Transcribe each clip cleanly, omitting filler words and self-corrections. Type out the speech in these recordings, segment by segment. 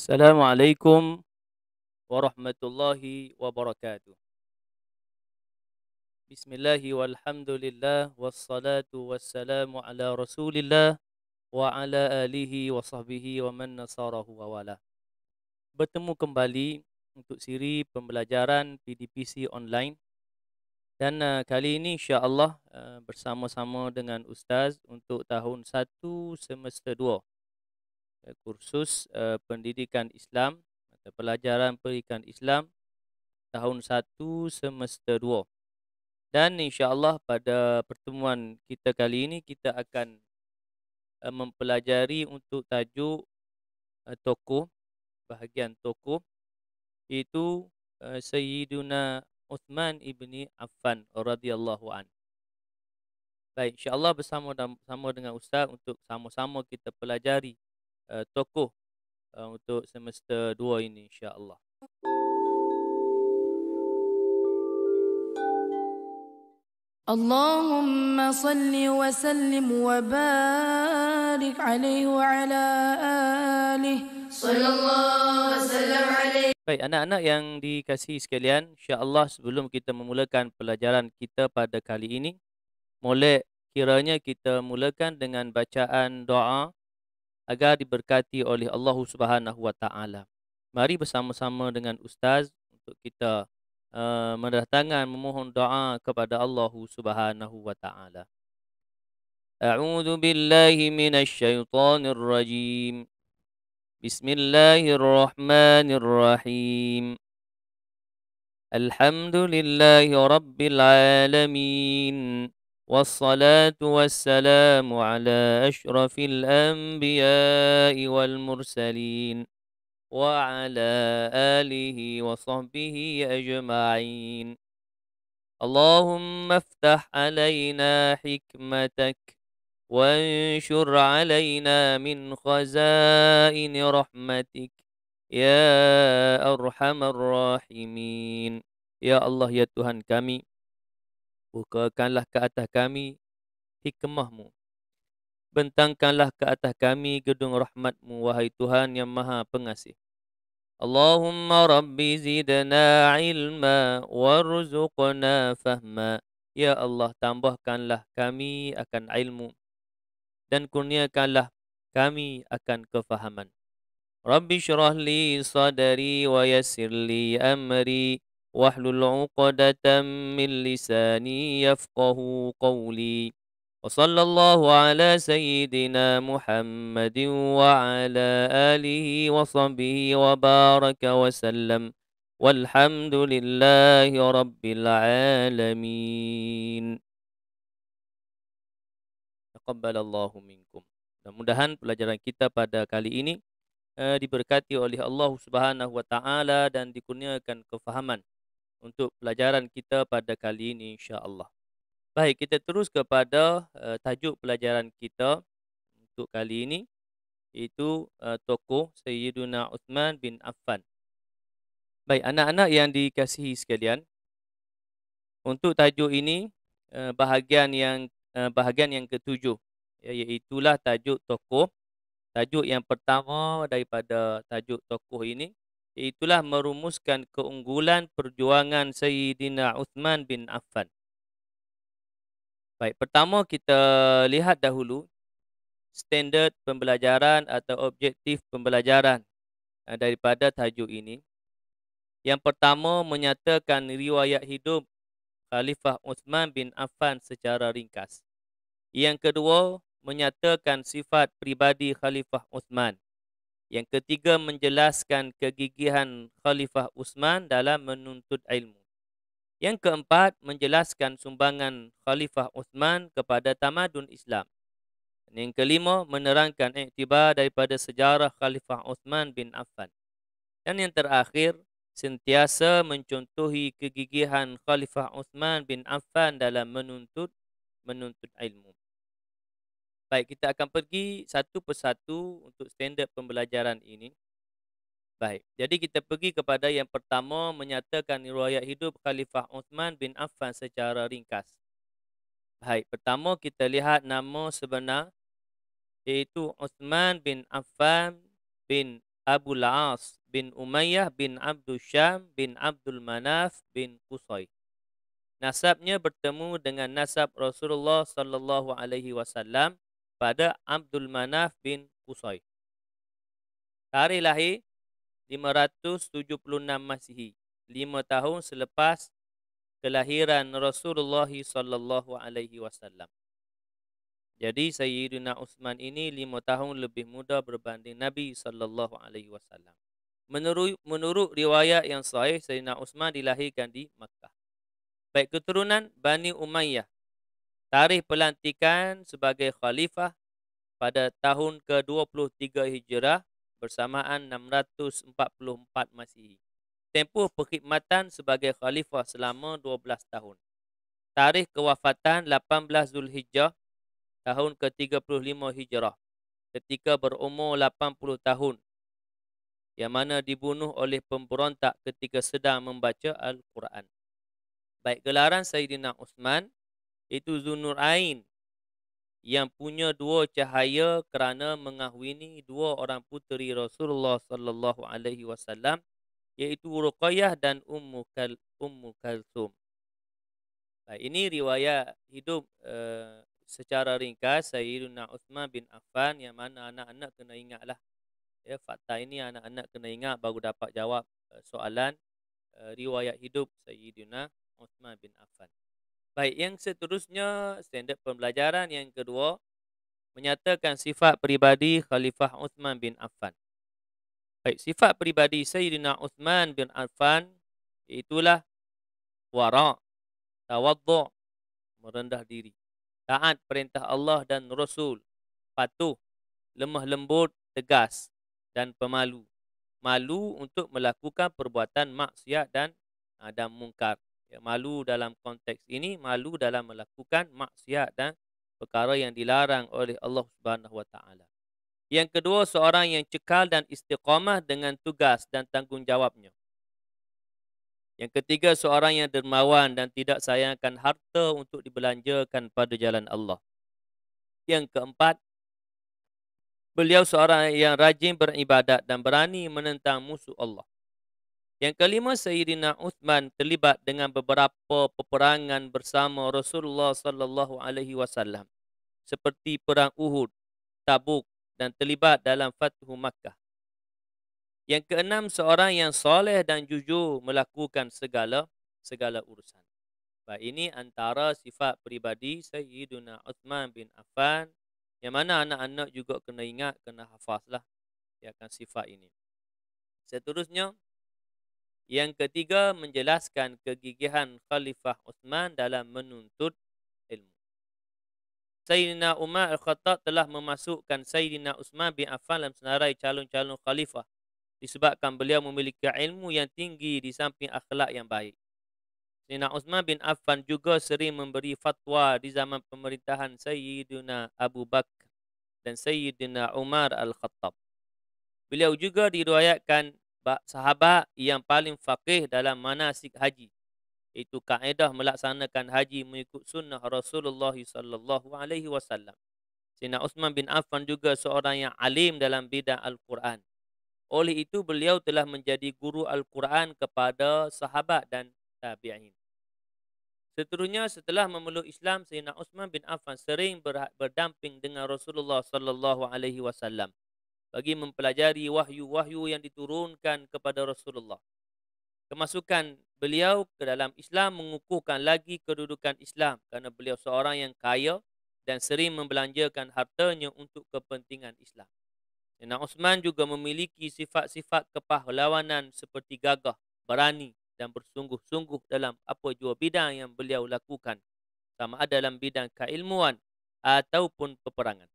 Assalamualaikum warahmatullahi wabarakatuh. Bismillahi walhamdulillah wassalatu wassalamu ala rasulillah wa ala alihi wa sahbihi wa man nasarahu wa wala. Bertemu kembali untuk siri pembelajaran PDPC online dan kali ini insya-Allah bersama-sama dengan Ustaz untuk tahun 1 semester 2 kursus pendidikan Islam atau pelajaran pendidikan Islam tahun 1 semester 2. Dan insya-Allah pada pertemuan kita kali ini kita akan mempelajari untuk tajuk tokoh, bahagian tokoh, iaitu Sayyiduna Uthman ibni Affan radhiyallahu an. Baik, insya-Allah bersama dengan Ustaz untuk sama-sama kita pelajari tokoh untuk semester 2 ini insya-Allah. Allahumma salli wa sallim wa barik alaihi wa ala alihi sallallahu wasallam alaihi. Baik, anak-anak yang dikasihi sekalian, insya-Allah sebelum kita memulakan pelajaran kita pada kali ini, kiranya kita mulakan dengan bacaan doa agar diberkati oleh Allah Subhanahu wa taala. Mari bersama-sama dengan Ustaz untuk kita mendatangkan memohon doa kepada Allah Subhanahu wa taala. A'udzu billahi minasy syaithanir rajim. Bismillahirrahmanirrahim. Alhamdulillahi rabbil alamin. Wassalatu wassalamu ala asyrafil anbiya'i wal mursalin. وعلى آله وصحبه أجمعين. اللهم افتح علينا حكمتك وانشر علينا من خزائن رحمتك يا أرحم الراحمين. Ya Allah, ya Tuhan kami, bukakanlah ke atas kami hikmah-Mu. Bentangkanlah ke atas kami gedung rahmat-Mu, wahai Tuhan yang Maha Pengasih. Allahumma rabbi zidna ilma warzuqna fahma. Ya Allah, tambahkanlah kami akan ilmu dan kurniakanlah kami akan kefahaman. Rabbi syrah li sadari wa yassir li amri wahlul 'uqdatam min lisani yafqahu qawli. وصلى الله على سيدنا محمد وعلى آله وصحبه وبارك وسلم والحمد لله رب العالمين. Taqabbalallahu minkum. Mudah-mudahan pelajaran kita pada kali ini diberkati oleh Allah Subhanahu wa taala dan dikurniakan kefahaman untuk pelajaran kita pada kali ini insya-Allah. Baik, kita terus kepada tajuk pelajaran kita untuk kali ini, iaitu tokoh Sayyiduna Uthman bin Affan. Baik, anak-anak yang dikasihi sekalian, untuk tajuk ini bahagian yang ketujuh, iaitulah tajuk tokoh. Tajuk yang pertama daripada tajuk tokoh ini, iaitulah merumuskan keunggulan perjuangan Sayyidina Uthman bin Affan. Baik, pertama kita lihat dahulu standard pembelajaran atau objektif pembelajaran daripada tajuk ini. Yang pertama, menyatakan riwayat hidup Khalifah Uthman bin Affan secara ringkas. Yang kedua, menyatakan sifat pribadi Khalifah Uthman. Yang ketiga, menjelaskan kegigihan Khalifah Uthman dalam menuntut ilmu. Yang keempat, menjelaskan sumbangan Khalifah Uthman kepada tamadun Islam. Dan yang kelima, menerangkan iktibar daripada sejarah Khalifah Uthman bin Affan. Dan yang terakhir, sentiasa mencontohi kegigihan Khalifah Uthman bin Affan dalam menuntut ilmu. Baik, kita akan pergi satu persatu untuk standard pembelajaran ini. Baik, jadi kita pergi kepada yang pertama, menyatakan riwayat hidup Khalifah Uthman bin Affan secara ringkas. Baik, pertama kita lihat nama sebenar, iaitu Uthman bin Affan bin Abul As bin Umayyah bin Abdul Syam bin Abdul Manaf bin Qusay. Nasabnya bertemu dengan nasab Rasulullah sallallahu alaihi wasallam pada Abdul Manaf bin Qusay. Tarikh lahir 576 Masihi, 5 tahun selepas kelahiran Rasulullah sallallahu alaihi wasallam. Jadi Sayyidina Uthman ini 5 tahun lebih muda berbanding Nabi sallallahu alaihi wasallam. Menurut riwayat yang sahih, Sayyidina Uthman dilahirkan di Makkah. Baik keturunan Bani Umayyah. Tarikh pelantikan sebagai khalifah pada tahun ke-23 Hijrah bersamaan 644 Masihi. Tempoh perkhidmatan sebagai khalifah selama 12 tahun. Tarikh kewafatan 18 Zulhijjah tahun ke-35 Hijrah ketika berumur 80 tahun, yang mana dibunuh oleh pemberontak ketika sedang membaca Al-Quran. Baik gelaran Sayyidina Uthman itu Zunurain, yang punya dua cahaya kerana mengahwini dua orang puteri Rasulullah sallallahu alaihi wasallam, iaitu Ruqayyah dan Ummu Kalsum. Baik, ini riwayat hidup secara ringkas Sayyidina Uthman bin Affan, yang mana anak-anak kena ingatlah. Ya, fakta ini anak-anak kena ingat baru dapat jawab soalan riwayat hidup Sayyidina Uthman bin Affan. Baik, yang seterusnya standard pembelajaran yang kedua, menyatakan sifat peribadi Khalifah Uthman bin Affan. Baik, sifat peribadi Sayyidina Uthman bin Affan iaitulah wara', tawaddu', merendah diri, taat perintah Allah dan Rasul, patuh, lemah lembut, tegas dan pemalu. Malu untuk melakukan perbuatan maksiat dan mungkar. Ya, malu dalam konteks ini, malu dalam melakukan maksiat dan perkara yang dilarang oleh Allah Subhanahu Wa Taala. Yang kedua, seorang yang cekal dan istiqamah dengan tugas dan tanggungjawabnya. Yang ketiga, seorang yang dermawan dan tidak sayangkan harta untuk dibelanjakan pada jalan Allah. Yang keempat, beliau seorang yang rajin beribadat dan berani menentang musuh Allah. Yang kelima, Sayyidina Uthman terlibat dengan beberapa peperangan bersama Rasulullah sallallahu alaihi wasallam, seperti perang Uhud, Tabuk, dan terlibat dalam Fathu Makkah. Yang keenam, seorang yang soleh dan jujur melakukan segala urusan. Baik, ini antara sifat peribadi Sayyidina Uthman bin Affan, yang mana anak-anak juga kena ingat, kena hafazlah ya kan sifat ini. Seterusnya, yang ketiga, menjelaskan kegigihan Khalifah Uthman dalam menuntut ilmu. Sayyidina Umar Al-Khattab telah memasukkan Sayyidina Uthman bin Affan dalam senarai calon-calon khalifah disebabkan beliau memiliki ilmu yang tinggi di samping akhlak yang baik. Sayyidina Uthman bin Affan juga sering memberi fatwa di zaman pemerintahan Sayyidina Abu Bakar dan Sayyidina Umar Al-Khattab. Beliau juga diriwayatkan sahabat yang paling faqih dalam manasik haji, iaitu kaedah melaksanakan haji mengikut sunnah Rasulullah sallallahu alaihi wasallam. Sayyidina Uthman bin Affan juga seorang yang alim dalam bidang Al-Quran. Oleh itu beliau telah menjadi guru Al-Quran kepada sahabat dan tabi'in. Seterusnya, setelah memeluk Islam, Sayyidina Uthman bin Affan sering berdamping dengan Rasulullah sallallahu alaihi wasallam bagi mempelajari wahyu-wahyu yang diturunkan kepada Rasulullah. Kemasukan beliau ke dalam Islam mengukuhkan lagi kedudukan Islam kerana beliau seorang yang kaya dan sering membelanjakan hartanya untuk kepentingan Islam. Sayyidina Uthman juga memiliki sifat-sifat kepahlawanan seperti gagah, berani dan bersungguh-sungguh dalam apa jua bidang yang beliau lakukan, sama ada dalam bidang keilmuan ataupun peperangan.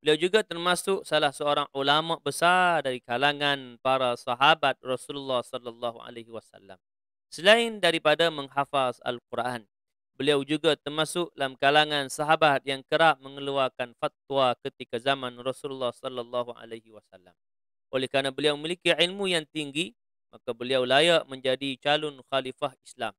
Beliau juga termasuk salah seorang ulama besar dari kalangan para sahabat Rasulullah sallallahu alaihi wasallam. Selain daripada menghafaz Al-Quran, beliau juga termasuk dalam kalangan sahabat yang kerap mengeluarkan fatwa ketika zaman Rasulullah sallallahu alaihi wasallam. Oleh kerana beliau memiliki ilmu yang tinggi, maka beliau layak menjadi calon khalifah Islam.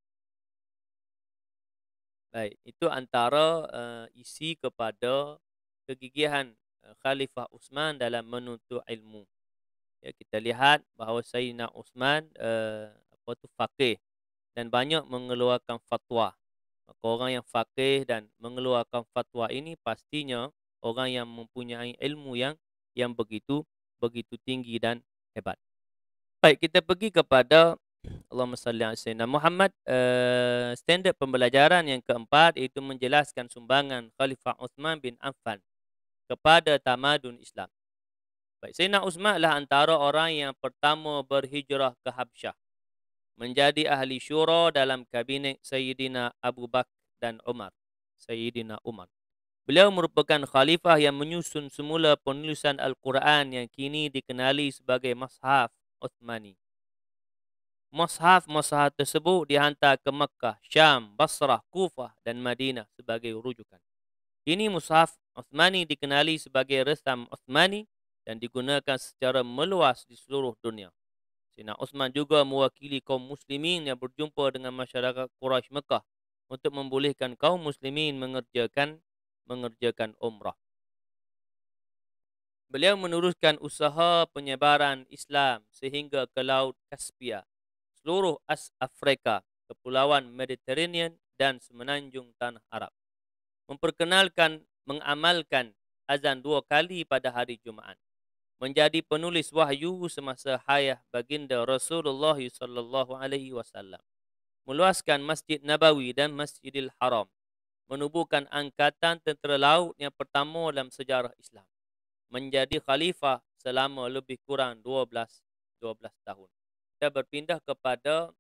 Baik, itu antara isi kepada kegigihan Khalifah Uthman dalam menuntut ilmu. Ya, kita lihat bahawa Sayyidina Uthman faqih dan banyak mengeluarkan fatwa. Maka orang yang faqih dan mengeluarkan fatwa ini pastinya orang yang mempunyai ilmu yang begitu tinggi dan hebat. Baik, kita pergi kepada Allahumma salli ala sayyidina Muhammad. Standard pembelajaran yang keempat iaitu menjelaskan sumbangan Khalifah Uthman bin Affan kepada tamadun Islam. Baik, Sayyidina Uthman adalah antara orang yang pertama berhijrah ke Habsyah, menjadi ahli syura dalam kabinet Sayyidina Abu Bakar dan Umar. Sayyidina Umar. Beliau merupakan khalifah yang menyusun semula penulisan Al-Quran yang kini dikenali sebagai Mushaf Uthmani. Mushaf tersebut dihantar ke Makkah, Syam, Basrah, Kufah dan Madinah sebagai rujukan. Kini Mushaf Uthmani dikenali sebagai Resam Uthmani dan digunakan secara meluas di seluruh dunia. Sayyidina Uthman juga mewakili kaum muslimin yang berjumpa dengan masyarakat Quraisy Mekah untuk membolehkan kaum muslimin mengerjakan umrah. Beliau meneruskan usaha penyebaran Islam sehingga ke Laut Kaspia, seluruh Afrika, Kepulauan Mediterranean dan semenanjung Tanah Arab. Mengamalkan azan 2 kali pada hari Jumaat. Menjadi penulis wahyu semasa hayat baginda Rasulullah sallallahu alaihi wasallam. Meluaskan Masjid Nabawi dan Masjidil Haram. Menubuhkan angkatan tentera laut yang pertama dalam sejarah Islam. Menjadi khalifah selama lebih kurang 12 tahun. Kita berpindah kepada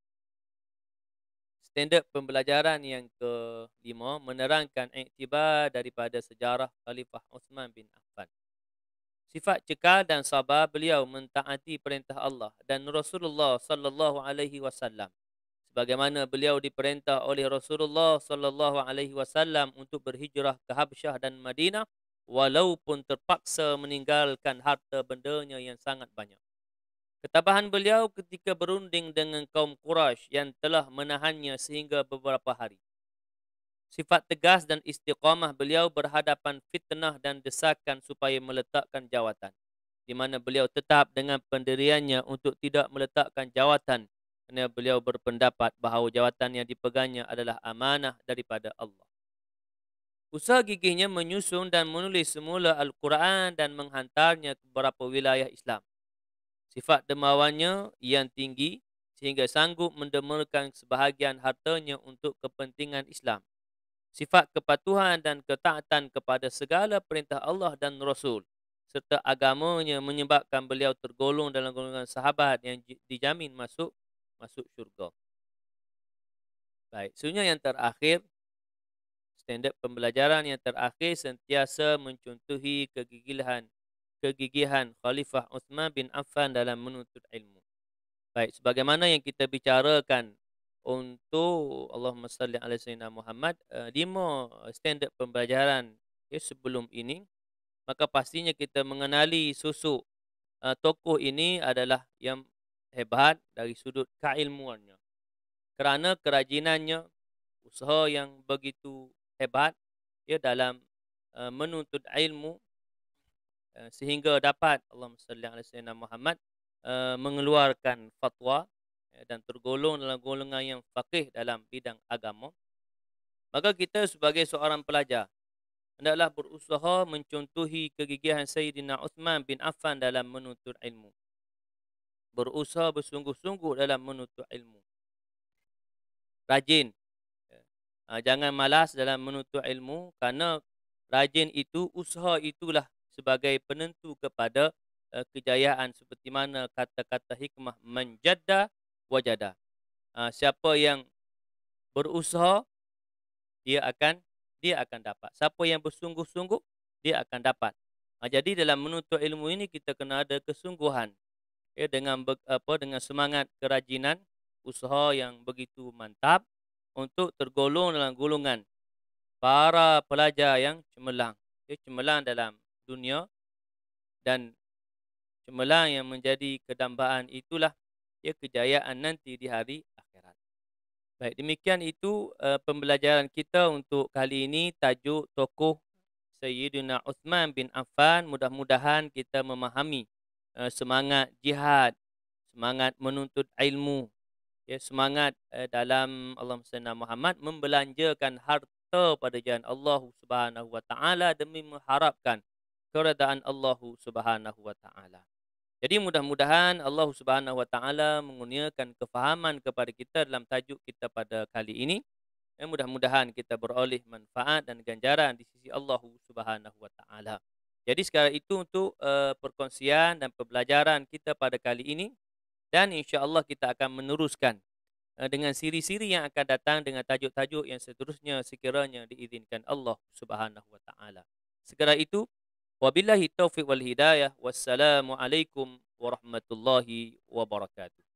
standard pembelajaran yang kelima, menerangkan iktibar daripada sejarah Khalifah Uthman bin Affan. Sifat cekal dan sabar beliau mentaati perintah Allah dan Rasulullah sallallahu alaihi wasallam. Sebagaimana beliau diperintah oleh Rasulullah sallallahu alaihi wasallam untuk berhijrah ke Habsyah dan Madinah walaupun terpaksa meninggalkan harta bendanya yang sangat banyak. Ketabahan beliau ketika berunding dengan kaum Quraisy yang telah menahannya sehingga beberapa hari. Sifat tegas dan istiqamah beliau berhadapan fitnah dan desakan supaya meletakkan jawatan, di mana beliau tetap dengan pendiriannya untuk tidak meletakkan jawatan kerana beliau berpendapat bahawa jawatan yang dipegangnya adalah amanah daripada Allah. Usaha gigihnya menyusun dan menulis semula Al-Quran dan menghantarnya ke beberapa wilayah Islam. Sifat dermawannya yang tinggi sehingga sanggup mendermakan sebahagian hartanya untuk kepentingan Islam. Sifat kepatuhan dan ketaatan kepada segala perintah Allah dan Rasul serta agamanya menyebabkan beliau tergolong dalam golongan sahabat yang dijamin masuk syurga. Baik, sebenarnya yang terakhir, standard pembelajaran yang terakhir sentiasa mencontohi kegigihan Khalifah Uthman bin Affan dalam menuntut ilmu. Baik, sebagaimana yang kita bicarakan untuk Allahumma salli ala sayyidina Muhammad, 5 standard pembelajaran sebelum ini, maka pastinya kita mengenali sosok tokoh ini adalah yang hebat dari sudut keilmuannya. Kerana kerajinannya, usaha yang begitu hebat dalam menuntut ilmu sehingga dapat Allahumma salli ala sayyidina Muhammad mengeluarkan fatwa dan tergolong dalam golongan yang faqih dalam bidang agama. Maka kita sebagai seorang pelajar hendaklah berusaha mencontohi kegigihan Sayyidina Uthman bin Affan dalam menuntut ilmu. Berusaha bersungguh-sungguh dalam menuntut ilmu. Rajin. Jangan malas dalam menuntut ilmu kerana rajin itu, usaha itulah sebagai penentu kepada kejayaan, seperti mana kata-kata hikmah manjadda wajada. Siapa yang berusaha dia akan dapat. Siapa yang bersungguh-sungguh dia akan dapat. Jadi dalam menuntut ilmu ini kita kena ada kesungguhan dengan semangat kerajinan, usaha yang begitu mantap untuk tergolong dalam golongan para pelajar yang cemerlang. Cemerlang dalam dunia dan cemerlang yang menjadi kedambaan itulah kejayaan nanti di hari akhirat. Baik, demikian itu pembelajaran kita untuk kali ini, tajuk tokoh Sayyidina Uthman bin Affan. Mudah-mudahan kita memahami semangat jihad, semangat menuntut ilmu, ya, semangat dalam Allahumma salli ala Muhammad membelanjakan harta pada jalan Allah Subhanahu wa taala demi mengharapkan keredaan Allah Subhanahu wa taala. Jadi mudah-mudahan Allah Subhanahu wa taala mengurniakan kefahaman kepada kita dalam tajuk kita pada kali ini. Mudah-mudahan kita beroleh manfaat dan ganjaran di sisi Allah Subhanahu wa taala. Jadi sekarang itu untuk perkongsian dan pembelajaran kita pada kali ini, dan insya-Allah kita akan meneruskan dengan siri-siri yang akan datang dengan tajuk-tajuk yang seterusnya sekiranya diizinkan Allah Subhanahu wa taala. Segera itu, wabillahi taufiq wal hidayah. Wassalamualaikum warahmatullahi wabarakatuh.